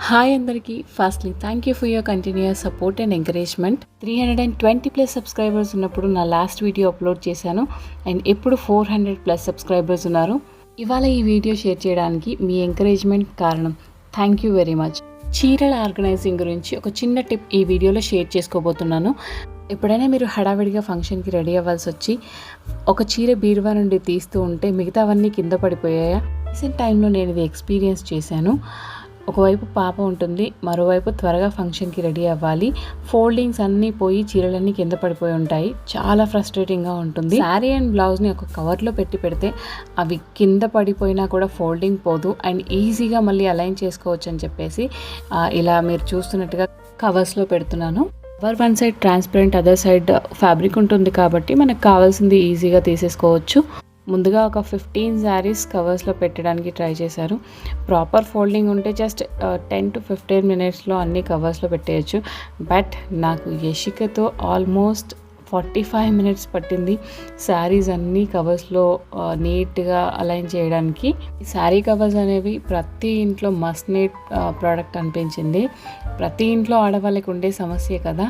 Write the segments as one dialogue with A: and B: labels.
A: Hi అందరికీ. Firstly thank you for your continuous support and encouragement. 320+ subscribers ఉన్నప్పుడు నా last video upload చేశాను and ఇప్పుడు 400+ సబ్స్క్రైబర్స్ ఉన్నారు. ఇవాళ ఈ వీడియో షేర్ చేయడానికి మీ ఎంకరేజ్మెంట్ కారణం. Thank you very much. చీరల ఆర్గనైజింగ్ గురించి ఒక చిన్న టిప్ ఈ వీడియోలో షేర్ చేసుకోబోతున్నాను. ఎప్పుడైనా మీరు హడావిడిగా ఫంక్షన్కి రెడీ అవ్వాల్సి వచ్చి ఒక చీర బీరువా నుండి తీస్తూ ఉంటే మిగతావన్నీ కింద పడిపోయాయా? రీసెంట్ టైంలో నేను ఇది ఎక్స్పీరియన్స్ చేశాను. ఒకవైపు పాప ఉంటుంది, మరోవైపు త్వరగా ఫంక్షన్కి రెడీ అవ్వాలి. ఫోల్డింగ్స్ అన్నీ పోయి చీరలన్నీ కింద పడిపోయి ఉంటాయి. చాలా ఫ్రస్ట్రేటింగ్గా ఉంటుంది. శారీ అండ్ బ్లౌజ్ని ఒక కవర్లో పెడితే అవి కింద పడిపోయినా కూడా ఫోల్డింగ్ పోదు అండ్ ఈజీగా మళ్ళీ అలైన్ చేసుకోవచ్చు అని చెప్పేసి ఇలా మీరు చూస్తున్నట్టుగా కవర్స్లో పెడుతున్నాను. Cover one side transparent, other side fabric ఉంటుంది కాబట్టి మనకు కావాల్సింది ఈజీగా తీసేసుకోవచ్చు. ముందుగా ఒక 15 శారీస్ కవర్స్లో పెట్టడానికి ట్రై చేశారు. ప్రాపర్ ఫోల్డింగ్ ఉంటే జస్ట్ 10 to 15 మినిట్స్లో అన్ని కవర్స్లో పెట్టేయచ్చు. బట్ నాకు యశికతో ఆల్మోస్ట్ 45 మినిట్స్ పట్టింది శారీస్ అన్నీ కవర్స్లో నీట్గా అలైన్ చేయడానికి. ఈ శారీ కవర్స్ అనేవి ప్రతి ఇంట్లో మస్ట్ నీడ్ ప్రోడక్ట్ అనిపించింది. ప్రతి ఇంట్లో ఆడవాళ్ళకి ఉండే సమస్య కదా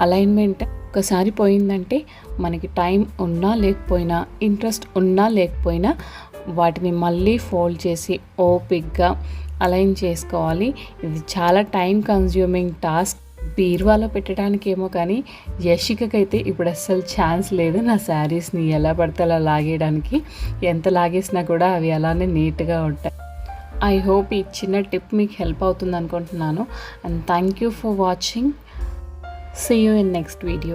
A: అలైన్మెంట్. ఒకసారి పోయిందంటే మనకి టైం ఉన్నా లేకపోయినా, ఇంట్రెస్ట్ ఉన్నా లేకపోయినా వాటిని మళ్ళీ ఫోల్డ్ చేసి ఓపిక్గా అలైన్ చేసుకోవాలి. ఇది చాలా టైం కన్జ్యూమింగ్ టాస్క్. బీరువాలో పెట్టడానికి ఏమో కానీ యశికకైతే ఇప్పుడు అస్సలు ఛాన్స్ లేదు నా శారీస్ని ఎలా పడితే అలా లాగేయడానికి. ఎంత లాగేసినా కూడా అవి అలానే నీట్గా ఉంటాయి. ఐ హోప్ ఈ చిన్న టిప్ మీకు హెల్ప్ అవుతుంది అనుకుంటున్నాను. And thank you for watching. See you in next video.